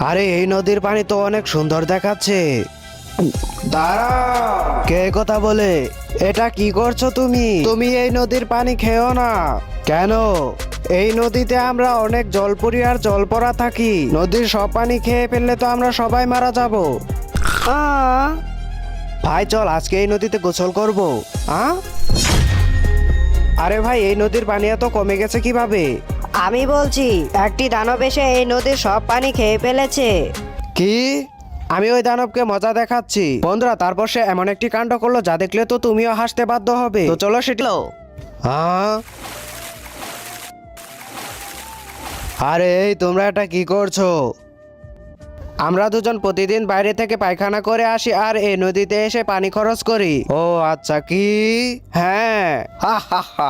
আরে এই নদীর পানি তো অনেক সুন্দর দেখাচ্ছে। দাঁড়াও, কে কথা বলে? এটা কি করছো তুমি? তুমি এই নদীর পানি খেও না। কেন? এই নদীতে আমরা অনেক জলপরি আর জলপরা থাকি। নদীর সব পানি খেয়ে ফেললে তো আমরা সবাই মারা যাব। ভাই চল আজকে এই নদীতে গোসল করব। আরে ভাই এই নদীর পানি এত কমে গেছে কিভাবে? আমি বলছি, একটি দানব এসে এই নদীর সব পানি খেয়ে ফেলেছে। কি? আমি ওই দানবকে মজা দেখাচ্ছি। বন্ধুরা, তারপর সে এমন একটি কাণ্ড করলো যা দেখলে তো তুমিও হাসতে বাধ্য হবে। তো চলো সেটি। হ্যাঁ, আরে এই তোমরা এটা কি করছো? আমরা দুজন প্রতিদিন বাইরে থেকে পায়খানা করে আসি আর এই নদীতে এসে পানি খরচ করি। ও আচ্ছা, কি? হ্যাঁ, হা হা হা।